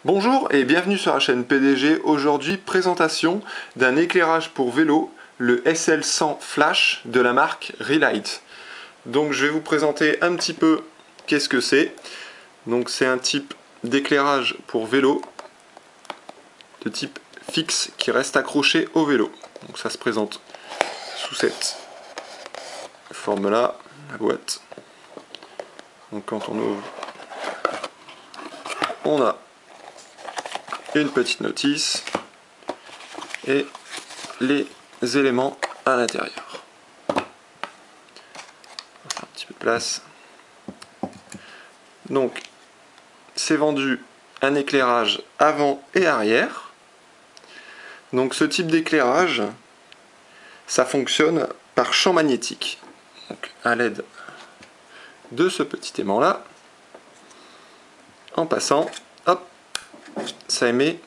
Bonjour et bienvenue sur la chaîne PDG. Aujourd'hui, présentation d'un éclairage pour vélo, le SL100 Flash de la marque Relight. Donc je vais vous présenter un petit peu qu'est-ce que c'est. Donc c'est un type d'éclairage pour vélo de type fixe qui reste accroché au vélo. Donc ça se présente sous cette forme là, la boîte. Donc quand on ouvre, on a une petite notice et les éléments à l'intérieur. On va faire un petit peu de place. Donc c'est vendu un éclairage avant et arrière. Donc ce type d'éclairage, ça fonctionne par champ magnétique. Donc à l'aide de ce petit aimant là, en passant, hop, ça émet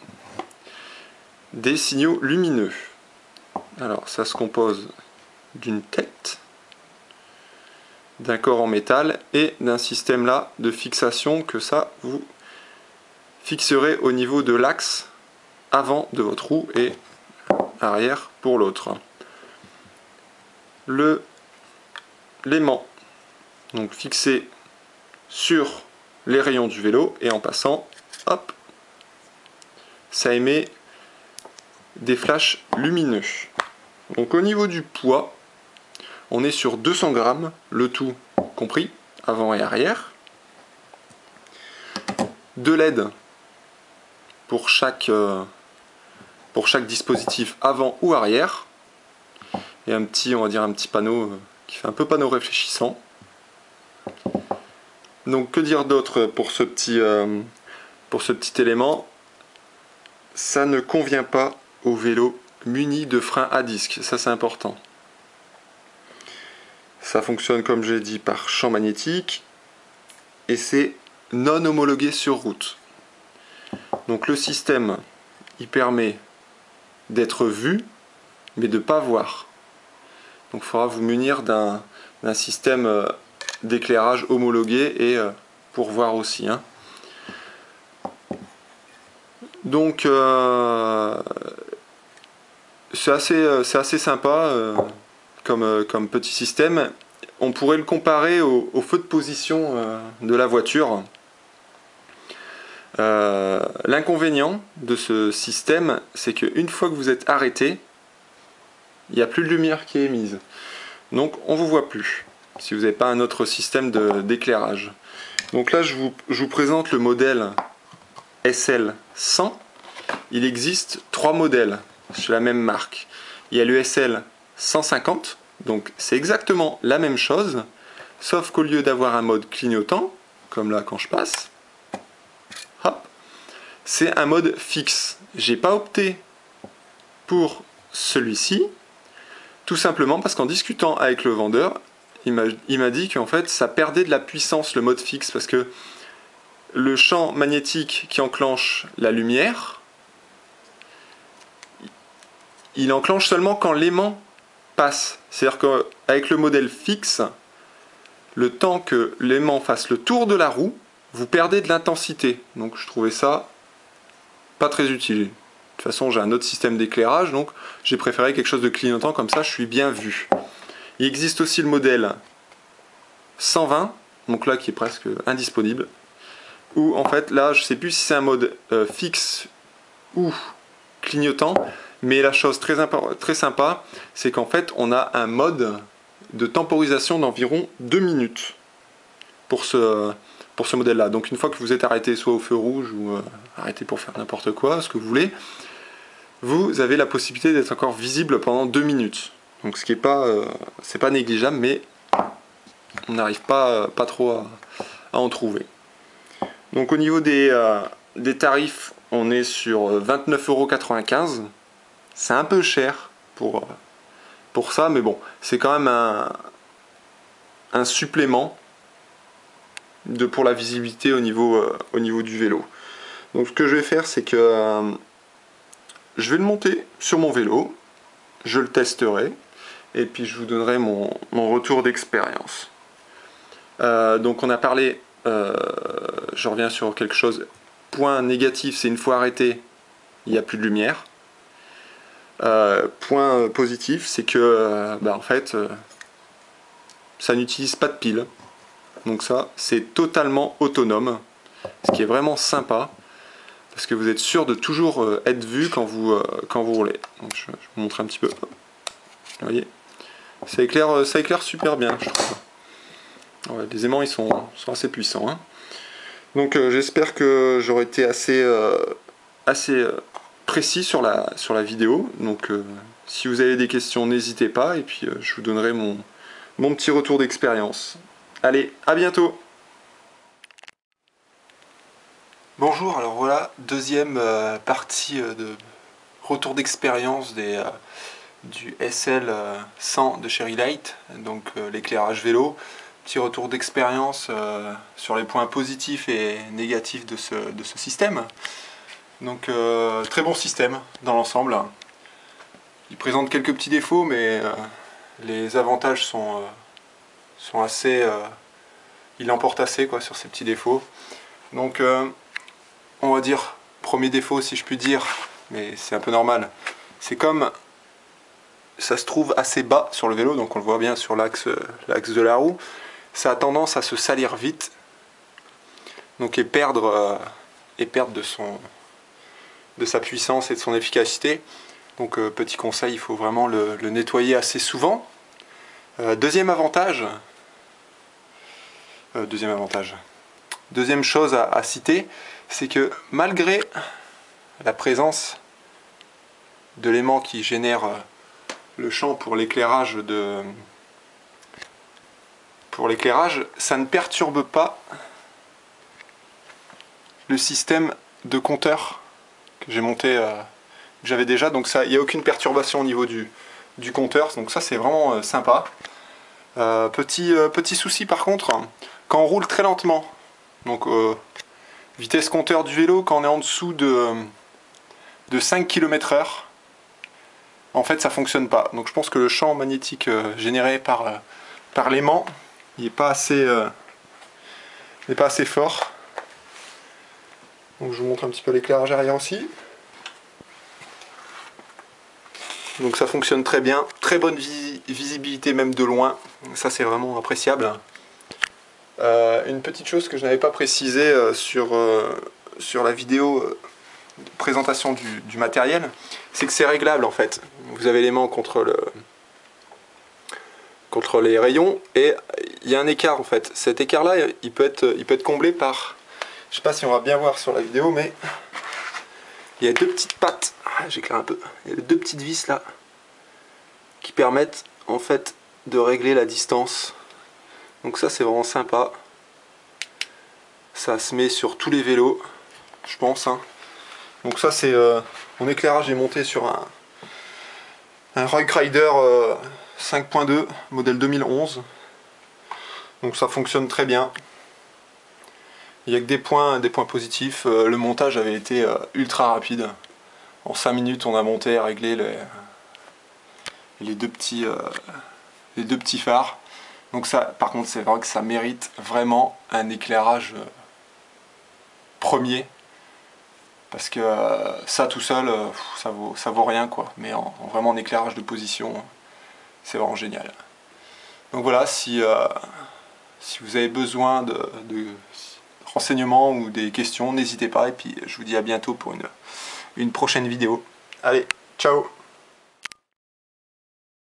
des signaux lumineux. Alors ça se compose d'une tête, d'un corps en métal et d'un système là de fixation que ça vous fixerez au niveau de l'axe avant de votre roue et arrière pour l'autre. L'aimant donc fixé sur les rayons du vélo et en passant, hop, ça émet des flashs lumineux. Donc au niveau du poids, on est sur 200 grammes, le tout compris, avant et arrière. 2 LED pour chaque dispositif avant ou arrière. Et un petit, on va dire un petit panneau qui fait un peu panneau réfléchissant. Donc que dire d'autre pour ce petit élément? Ça ne convient pas au vélo muni de frein à disque, ça c'est important. Ça fonctionne comme j'ai dit par champ magnétique et c'est non homologué sur route. Donc le système il permet d'être vu mais de ne pas voir. Donc il faudra vous munir d'un système d'éclairage homologué et pour voir aussi. Donc c'est assez sympa comme petit système. On pourrait le comparer au feu de position de la voiture. L'inconvénient de ce système, c'est qu'une fois que vous êtes arrêté, il n'y a plus de lumière qui est émise. Donc on ne vous voit plus, si vous n'avez pas un autre système d'éclairage. Donc là je vous présente le modèle SL100. Il existe 3 modèles chez la même marque. Il y a le SL150, donc c'est exactement la même chose, sauf qu'au lieu d'avoir un mode clignotant, comme là quand je passe, hop, c'est un mode fixe. J'ai pas opté pour celui-ci, tout simplement parce qu'en discutant avec le vendeur, il m'a dit qu'en fait ça perdait de la puissance le mode fixe, parce que le champ magnétique qui enclenche la lumière, il enclenche seulement quand l'aimant passe. C'est-à-dire qu'avec le modèle fixe, le temps que l'aimant fasse le tour de la roue, vous perdez de l'intensité. Donc je trouvais ça pas très utile. De toute façon, j'ai un autre système d'éclairage, donc j'ai préféré quelque chose de clignotant, comme ça je suis bien vu. Il existe aussi le modèle 120, donc là qui est presque indisponible, où en fait là je sais plus si c'est un mode fixe ou clignotant, mais la chose très sympa, c'est qu'en fait on a un mode de temporisation d'environ 2 minutes pour ce modèle là. Donc une fois que vous êtes arrêté soit au feu rouge ou arrêté pour faire n'importe quoi, ce que vous voulez, vous avez la possibilité d'être encore visible pendant 2 minutes. Donc ce qui est pas, c'est pas négligeable, mais on n'arrive pas trop à en trouver. Donc au niveau des tarifs, on est sur 29,95 €. C'est un peu cher pour ça, mais bon, c'est quand même un supplément pour la visibilité au niveau du vélo. Donc ce que je vais faire, c'est que je vais le monter sur mon vélo, je le testerai, et puis je vous donnerai mon retour d'expérience. Donc on a parlé, je reviens sur quelque chose point négatif, c'est une fois arrêté, il n'y a plus de lumière. Point positif, c'est que en fait, ça n'utilise pas de pile. Donc ça, c'est totalement autonome, ce qui est vraiment sympa, parce que vous êtes sûr de toujours être vu quand vous roulez. Donc je vous montre un petit peu. Vous voyez, ça éclaire super bien, je trouve. Ouais, les aimants, ils sont assez puissants, hein. Donc j'espère que j'aurai été assez précis sur la vidéo. Donc si vous avez des questions, n'hésitez pas, et puis je vous donnerai mon petit retour d'expérience. Allez, à bientôt! Bonjour, alors voilà, deuxième partie de retour d'expérience du SL100 de Cherry Light, donc l'éclairage vélo. Petit retour d'expérience sur les points positifs et négatifs de ce système. Donc très bon système dans l'ensemble. Il présente quelques petits défauts, mais les avantages sont assez... il emporte assez quoi, sur ces petits défauts. Donc on va dire, premier défaut si je puis dire, mais c'est un peu normal, c'est comme ça se trouve assez bas sur le vélo, donc on le voit bien sur l'axe de la roue, ça a tendance à se salir vite, donc et perdre de sa puissance et de son efficacité. Donc petit conseil, il faut vraiment le nettoyer assez souvent. Deuxième chose à citer, c'est que malgré la présence de l'aimant qui génère le champ pour l'éclairage, ça ne perturbe pas le système de compteur que j'ai monté, que j'avais déjà. Donc ça, il n'y a aucune perturbation au niveau du compteur, donc ça c'est vraiment sympa. Petit souci par contre, quand on roule très lentement, donc vitesse compteur du vélo, quand on est en dessous de 5 km/h, en fait ça fonctionne pas. Donc je pense que le champ magnétique généré par l'aimant, il n'est pas assez fort. Donc je vous montre un petit peu l'éclairage arrière aussi. Donc ça fonctionne très bien, très bonne visibilité même de loin, ça c'est vraiment appréciable. Une petite chose que je n'avais pas précisé sur la vidéo de présentation du matériel, c'est que c'est réglable en fait. Vous avez l'aimant contre les rayons et il y a un écart en fait. Cet écart là il peut être comblé par, je sais pas si on va bien voir sur la vidéo, mais il y a deux petites pattes, j'éclaire un peu, il y a deux petites vis là qui permettent en fait de régler la distance. Donc ça c'est vraiment sympa. Ça se met sur tous les vélos, je pense, hein. Donc ça c'est mon éclairage est monté sur un Rogue Rider 5.2 modèle 2011. Donc ça fonctionne très bien. Il n'y a que des points positifs. Le montage avait été ultra rapide. En 5 minutes on a monté et réglé les deux petits phares. Donc ça, par contre, c'est vrai que ça mérite vraiment un éclairage premier, parce que ça tout seul, ça vaut rien quoi. Mais vraiment en éclairage de position, c'est vraiment génial. Donc voilà, si vous avez besoin de renseignements ou des questions, n'hésitez pas. Et puis je vous dis à bientôt pour une prochaine vidéo. Allez, ciao!